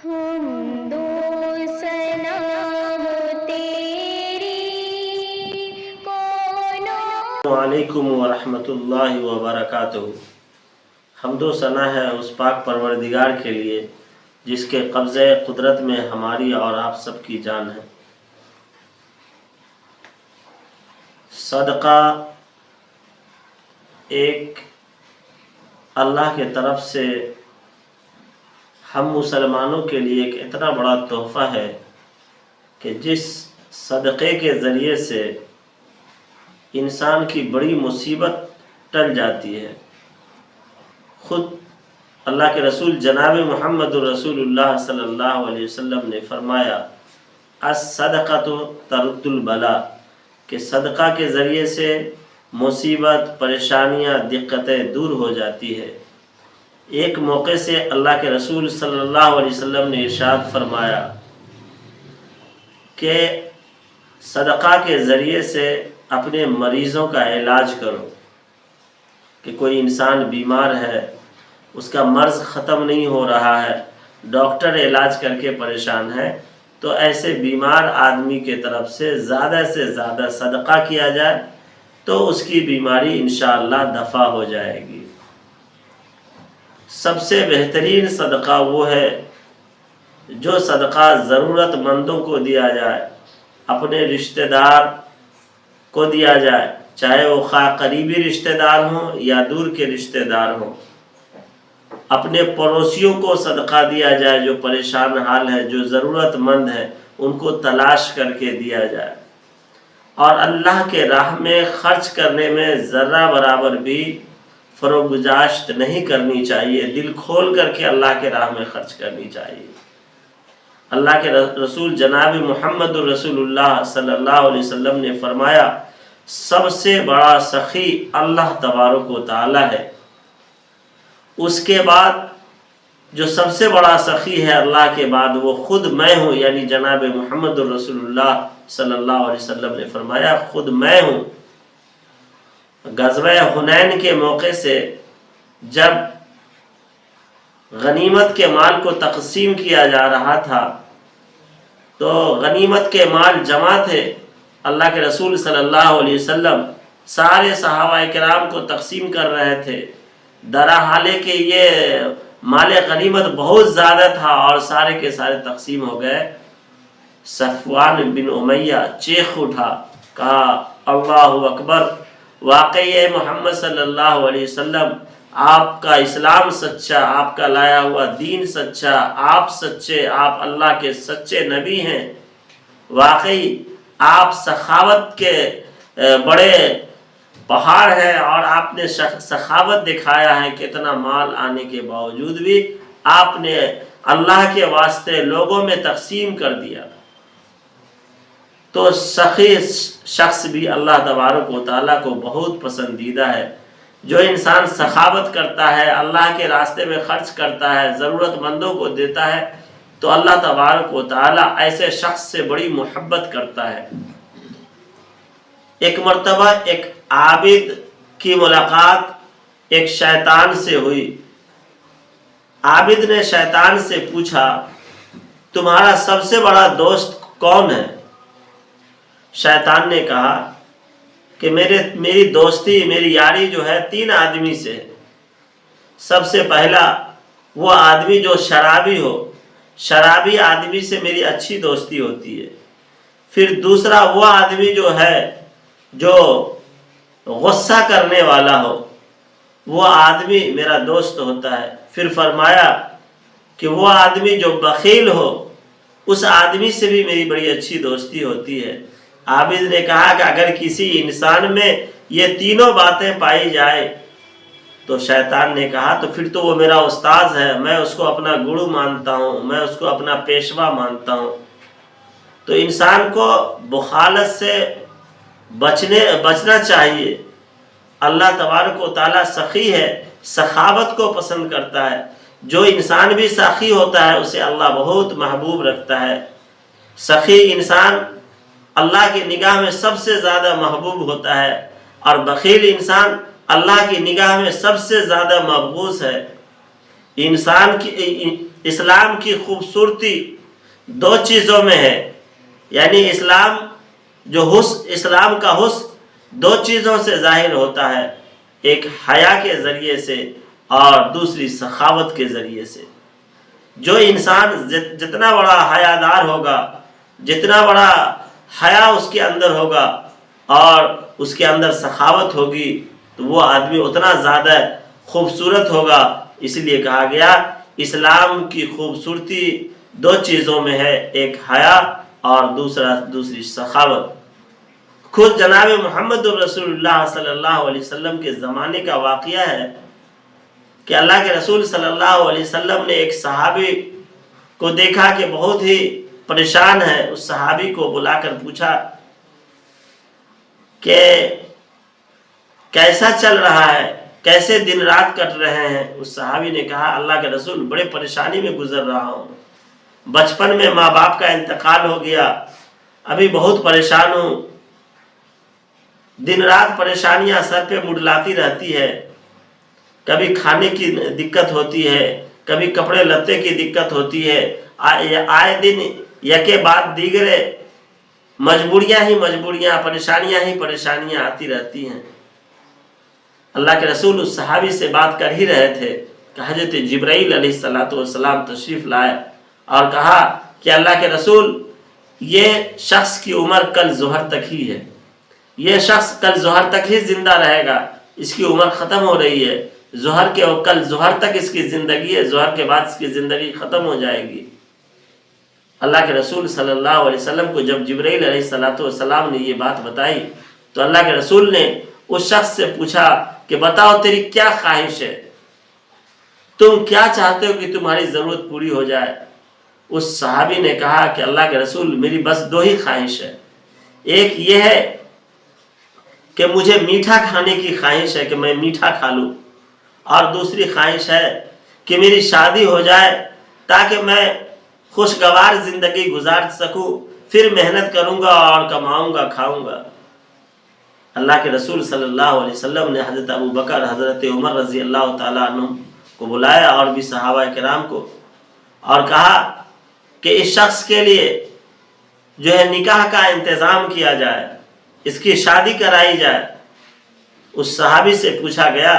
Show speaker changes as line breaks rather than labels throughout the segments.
حمد و ثنا ہو تیری
السلام علیکم ورحمۃ اللہ وبرکاتہ۔ حمد و ثنا ہے اس پاک پروردگار کے لیے جس کے قبضۂ قدرت میں ہماری اور آپ سب کی جان ہے۔ صدقہ ایک اللہ کے طرف سے ہم مسلمانوں کے لیے ایک اتنا بڑا تحفہ ہے کہ جس صدقے کے ذریعے سے انسان کی بڑی مصیبت ٹل جاتی ہے۔ خود اللہ کے رسول جناب محمد الرسول اللہ صلی اللہ علیہ وسلم نے فرمایا الصدقۃ ترد البلاء، کہ صدقہ کے ذریعے سے مصیبت، پریشانیاں، دقتیں دور ہو جاتی ہے۔ ایک موقع سے اللہ کے رسول صلی اللہ علیہ وسلم نے ارشاد فرمایا کہ صدقہ کے ذریعے سے اپنے مریضوں کا علاج کرو، کہ کوئی انسان بیمار ہے، اس کا مرض ختم نہیں ہو رہا ہے، ڈاکٹر علاج کر کے پریشان ہے، تو ایسے بیمار آدمی کے طرف سے زیادہ صدقہ کیا جائے تو اس کی بیماری انشاءاللہ دفع ہو جائے گی۔ سب سے بہترین صدقہ وہ ہے جو صدقہ ضرورت مندوں کو دیا جائے، اپنے رشتہ دار کو دیا جائے، چاہے وہ خواہ قریبی رشتہ دار ہوں یا دور کے رشتہ دار ہوں۔ اپنے پڑوسیوں کو صدقہ دیا جائے جو پریشان حال ہے، جو ضرورت مند ہے، ان کو تلاش کر کے دیا جائے، اور اللہ کے راہ میں خرچ کرنے میں ذرہ برابر بھی فروگزاشت نہیں کرنی چاہیے، دل کھول کر کے اللہ کے راہ میں خرچ کرنی چاہیے۔ اللہ کے رسول جناب محمد الرسول اللہ صلی اللہ علیہ وسلم نے فرمایا سب سے بڑا سخی اللہ تبارک و تعالی ہے، اس کے بعد جو سب سے بڑا سخی ہے اللہ کے بعد وہ خود میں ہوں، یعنی جناب محمد الرسول اللہ صلی اللہ علیہ وسلم نے فرمایا خود میں ہوں۔ غزوہ حنین کے موقع سے جب غنیمت کے مال کو تقسیم کیا جا رہا تھا تو غنیمت کے مال جمع تھے، اللہ کے رسول صلی اللہ علیہ وسلم سارے صحابہ کرام کو تقسیم کر رہے تھے، درا حالے کہ یہ مال غنیمت بہت زیادہ تھا اور سارے کے سارے تقسیم ہو گئے۔ صفوان بن امیہ چیخ اٹھا، کہا اللہ اکبر، واقعی ہے محمد صلی اللہ علیہ وسلم، آپ کا اسلام سچا، آپ کا لایا ہوا دین سچا، آپ سچے، آپ اللہ کے سچے نبی ہیں، واقعی آپ سخاوت کے بڑے پہاڑ ہیں، اور آپ نے سخاوت دکھایا ہے، کتنا مال آنے کے باوجود بھی آپ نے اللہ کے واسطے لوگوں میں تقسیم کر دیا۔ تو سخی شخص بھی اللہ تبارک و تعالیٰ کو بہت پسندیدہ ہے۔ جو انسان سخاوت کرتا ہے، اللہ کے راستے میں خرچ کرتا ہے، ضرورت مندوں کو دیتا ہے، تو اللہ تبارک و تعالیٰ ایسے شخص سے بڑی محبت کرتا ہے۔ ایک مرتبہ ایک عابد کی ملاقات ایک شیطان سے ہوئی۔ عابد نے شیطان سے پوچھا تمہارا سب سے بڑا دوست کون ہے؟ شیطان نے کہا کہ میری دوستی، میری یاری جو ہے 3 آدمی سے ہے۔ سب سے پہلا وہ آدمی جو شرابی ہو، شرابی آدمی سے میری اچھی دوستی ہوتی ہے۔ پھر دوسرا وہ آدمی جو ہے جو غصہ کرنے والا ہو، وہ آدمی میرا دوست ہوتا ہے۔ پھر فرمایا کہ وہ آدمی جو بخیل ہو، اس آدمی سے بھی میری بڑی اچھی دوستی ہوتی ہے۔ عابد نے کہا کہ اگر کسی انسان میں یہ تینوں باتیں پائی جائے تو شیطان نے کہا تو پھر تو وہ میرا استاذ ہے، میں اس کو اپنا گرو مانتا ہوں، میں اس کو اپنا پیشوا مانتا ہوں۔ تو انسان کو بخالت سے بچنا چاہیے۔ اللہ تبارک و تعالیٰ سخی ہے، سخاوت کو پسند کرتا ہے۔ جو انسان بھی سخی ہوتا ہے اسے اللہ بہت محبوب رکھتا ہے۔ سخی انسان اللہ کی نگاہ میں سب سے زیادہ محبوب ہوتا ہے، اور بخیل انسان اللہ کی نگاہ میں سب سے زیادہ مبغوض ہے۔ اسلام کی خوبصورتی دو چیزوں میں ہے، یعنی اسلام کا حسن دو چیزوں سے ظاہر ہوتا ہے، ایک حیا کے ذریعے سے اور دوسری سخاوت کے ذریعے سے۔ جو انسان جتنا بڑا حیادار ہوگا، جتنا بڑا حیا اس کے اندر ہوگا اور اس کے اندر سخاوت ہوگی تو وہ آدمی اتنا زیادہ خوبصورت ہوگا۔ اس لیے کہا گیا اسلام کی خوبصورتی دو چیزوں میں ہے، ایک حیا اور دوسری سخاوت۔ خود جناب محمد الرسول اللہ صلی اللہ علیہ وسلم کے زمانے کا واقعہ ہے کہ اللہ کے رسول صلی اللہ علیہ وسلم نے ایک صحابی کو دیکھا کہ بہت ہی پریشان ہے۔ اس صحابی کو بلا کر پوچھا کہ کیسا چل رہا ہے، کیسے دن رات کٹ رہے ہیں؟ اس صحابی نے کہا اللہ کے رسول بڑے پریشانی میں گزر رہا ہوں، بچپن میں ماں باپ کا انتقال ہو گیا، ابھی بہت پریشان ہوں، دن رات پریشانیاں سر پہ منڈلاتی رہتی ہے، کبھی کھانے کی دقت ہوتی ہے، کبھی کپڑے لتے کی دقت ہوتی ہے، آئے دن یکے بعد دیگرے مجبوریاں پریشانیاں آتی رہتی ہیں۔ اللہ کے رسول اس صحابی سے بات کر ہی رہے تھے کہ حضرت جبرائیل علیہ السلام تشریف لائے اور کہا کہ اللہ کے رسول یہ شخص کی عمر کل ظہر تک ہی ہے، یہ شخص کل ظہر تک ہی زندہ رہے گا، اس کی عمر ختم ہو رہی ہے، کل ظہر تک اس کی زندگی ہے، ظہر کے بعد اس کی زندگی ختم ہو جائے گی۔ اللہ کے رسول صلی اللہ علیہ وسلم کو جب جبرائیل علیہ السلام نے یہ بات بتائی تو اللہ کے رسول نے اس شخص سے پوچھا کہ بتاؤ تیری کیا خواہش ہے، تم کیا چاہتے ہو کہ تمہاری ضرورت پوری ہو جائے؟ اس صحابی نے کہا کہ اللہ کے رسول میری بس دو ہی خواہش ہے، ایک یہ ہے کہ مجھے میٹھا کھانے کی خواہش ہے کہ میں میٹھا کھا لوں، اور دوسری خواہش ہے کہ میری شادی ہو جائے تاکہ میں خوشگوار زندگی گزار سکوں، پھر محنت کروں گا اور کماؤں گا کھاؤں گا۔ اللہ کے رسول صلی اللہ علیہ وسلم نے حضرت ابو بکر، حضرت عمر رضی اللہ تعالیٰ عنہ کو بلایا اور بھی صحابہ کرام کو، اور کہا کہ اس شخص کے لیے جو ہے نکاح کا انتظام کیا جائے، اس کی شادی کرائی جائے۔ اس صحابی سے پوچھا گیا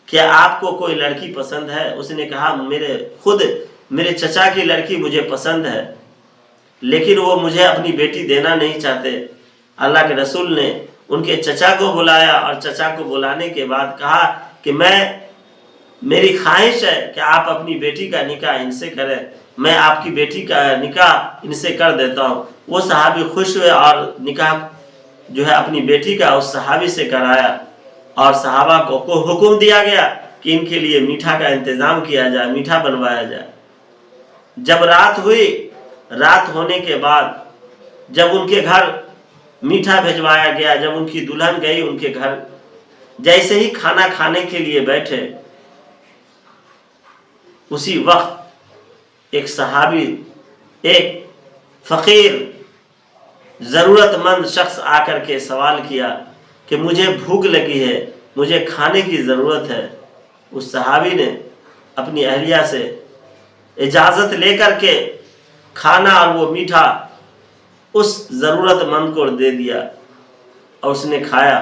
کہ آپ کو کوئی لڑکی پسند ہے؟ اس نے کہا میرے چچا کی لڑکی مجھے پسند ہے، لیکن وہ مجھے اپنی بیٹی دینا نہیں چاہتے۔ اللہ کے رسول نے ان کے چچا کو بلایا اور چچا کو بلانے کے بعد کہا کہ میری خواہش ہے کہ آپ اپنی بیٹی کا نکاح ان سے کریں، میں آپ کی بیٹی کا نکاح ان سے کر دیتا ہوں۔ وہ صحابی خوش ہوئے اور نکاح جو ہے اپنی بیٹی کا اس صحابی سے کرایا، اور صحابہ کو حکم دیا گیا کہ ان کے لیے میٹھا کا انتظام کیا جائے، میٹھا بنوایا جائے۔ جب رات ہوئی، رات ہونے کے بعد جب ان کے گھر میٹھا بھیجوایا گیا، جب ان کی دلہن گئی ان کے گھر، جیسے ہی کھانا کھانے کے لیے بیٹھے اسی وقت ایک صحابی، ایک فقیر ضرورت مند شخص آ کر کے سوال کیا کہ مجھے بھوک لگی ہے، مجھے کھانے کی ضرورت ہے۔ اس صحابی نے اپنی اہلیہ سے اجازت لے کر کے کھانا اور وہ میٹھا اس ضرورت مند کو دے دیا، اور اس نے کھایا،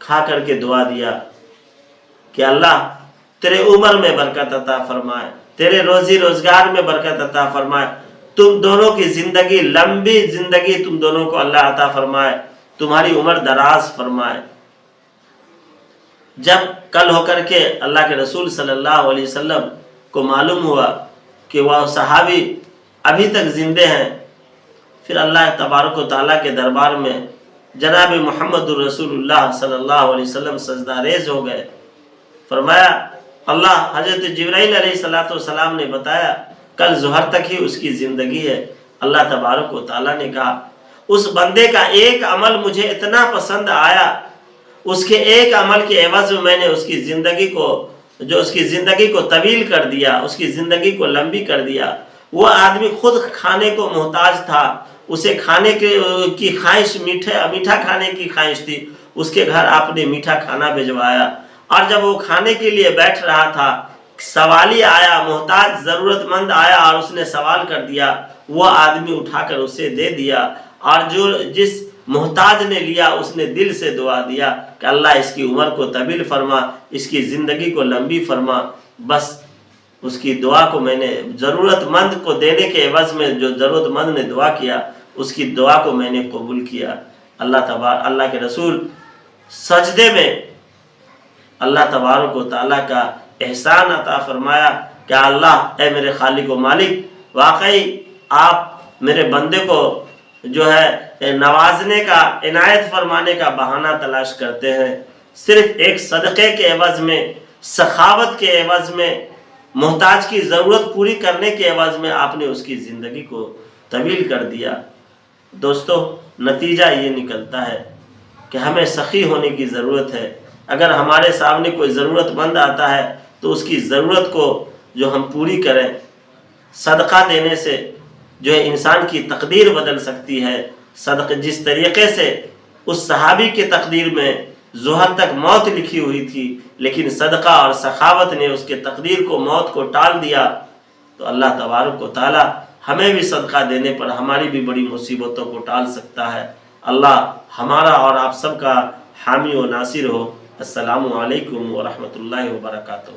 کھا کر کے دعا دیا کہ اللہ تیرے عمر میں برکت عطا فرمائے، تیرے روزی روزگار میں برکت عطا فرمائے، تم دونوں کی زندگی، لمبی زندگی تم دونوں کو اللہ عطا فرمائے، تمہاری عمر دراز فرمائے۔ جب کل ہو کر کے اللہ کے رسول صلی اللہ علیہ وسلم کو معلوم ہوا کہ وہ صحابی ابھی تک زندے ہیں، پھر اللہ تبارک و تعالیٰ کے دربار میں جناب محمد الرسول اللہ صلی اللہ علیہ وسلم سجدہ ریز ہو گئے۔ فرمایا اللہ، حضرت جبرائیل علیہ السلام نے بتایا کل ظہر تک ہی اس کی زندگی ہے۔ اللہ تبارک و تعالیٰ نے کہا اس بندے کا ایک عمل مجھے اتنا پسند آیا، اس کے ایک عمل کے عوض میں نے اس کی زندگی کو طویل کر دیا، اس کی زندگی کو لمبی کر دیا۔ وہ آدمی خود کھانے کو محتاج تھا، اسے کھانے کی خواہش، میٹھا کھانے کی خواہش تھی، اس کے گھر آپ نے میٹھا کھانا بھجوایا، اور جب وہ کھانے کے لیے بیٹھ رہا تھا سوالی آیا، محتاج ضرورت مند آیا اور اس نے سوال کر دیا، وہ آدمی اٹھا کر اسے دے دیا، اور جس محتاج نے لیا اس نے دل سے دعا دیا کہ اللہ اس کی عمر کو طویل فرما، اس کی زندگی کو لمبی فرما. بس اس کی دعا کو میں نے ضرورت مند کو دینے کے عوض میں، جو ضرورت مند نے دعا کیا اس کی دعا کو میں نے قبول کیا. اللہ کے رسول سجدے میں اللہ تبارک و تعالیٰ کا احسان عطا فرمایا کہ اللہ اے میرے خالق و مالک، واقعی آپ میرے بندے کو جو ہے نوازنے کا، عنایت فرمانے کا بہانہ تلاش کرتے ہیں. صرف ایک صدقے کے عوض میں، سخاوت کے عوض میں، محتاج کی ضرورت پوری کرنے کے عوض میں آپ نے اس کی زندگی کو طویل کر دیا. دوستو، نتیجہ یہ نکلتا ہے کہ ہمیں سخی ہونے کی ضرورت ہے. اگر ہمارے سامنے کوئی ضرورت مند آتا ہے تو اس کی ضرورت کو جو ہم پوری کریں. صدقہ دینے سے جو ہے انسان کی تقدیر بدل سکتی ہے. صدقہ جس طریقے سے اس صحابی کے تقدیر میں ظہر تک موت لکھی ہوئی تھی، لیکن صدقہ اور سخاوت نے اس کے تقدیر کو، موت کو ٹال دیا، تو اللہ تبارک و تعالی ہمیں بھی صدقہ دینے پر ہماری بھی بڑی مصیبتوں کو ٹال سکتا ہے. اللہ ہمارا اور آپ سب کا حامی و ناصر ہو. السلام علیکم ورحمۃ اللہ وبرکاتہ.